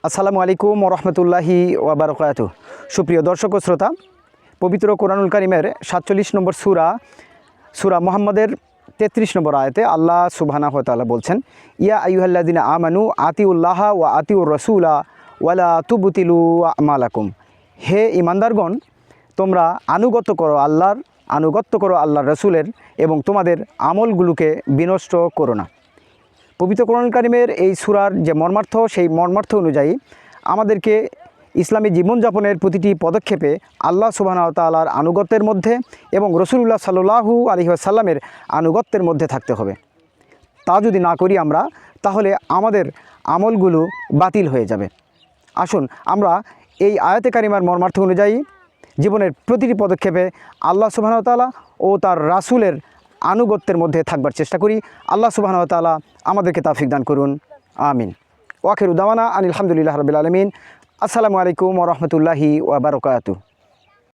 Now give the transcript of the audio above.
আসসালামু আলাইকুম ওরহমতুল্লাহি ওয়াবারাকাতুহু। সুপ্রিয় দর্শক ও শ্রোতা, পবিত্র কোরআনুল কারিমের 47 নম্বর সূরা মুহাম্মদের 33 নম্বর আয়াতে আল্লাহ সুবহানাহু ওয়া তাআলা বলছেন, ইয়া আইয়ুহাল্লাযিনা আমানু আতিউল্লাহা ওয়া আতিউর রাসূলা ওয়ালা তুবতিলু আমালাকুম। হে ঈমানদারগণ, তোমরা আনুগত্য করো আল্লাহর রাসূলের এবং তোমাদের আমলগুলোকে বিনষ্ট করো না। পবিত্র কোরআনুল কারিমের এই সূরার যে মর্মার্থ, সেই মর্মার্থ অনুযায়ী আমাদেরকে ইসলামী জীবনযাপনের প্রতিটি পদক্ষেপে আল্লাহ সুবহানাহু ওয়া তাআলার আনুগত্যের মধ্যে এবং রাসূলুল্লাহ সাল্লাল্লাহু আলাইহি ওয়াসাল্লামের আনুগত্যের মধ্যে থাকতে হবে। তা যদি না করি আমরা, তাহলে আমাদের আমলগুলো বাতিল হয়ে যাবে। আসুন আমরা এই আয়াতে কারিমার মর্মার্থ অনুযায়ী জীবনের প্রতিটি পদক্ষেপে আল্লাহ সুবহানাহু ওয়া তাআলা ও তার রাসূলের আনুগত্যের মধ্যে থাকবার চেষ্টা করি। আল্লাহ সুবহানাহু ওয়া তাআলা আমাদেরকে তৌফিক দান করুন, আমিন। ওয়া আখিরু দাওয়ানা আনিল হামদুলিল্লাহি রাব্বিল আলামিন। আসসালামু আলাইকুম ওয়া রাহমাতুল্লাহি ওয়া বারাকাতুহু।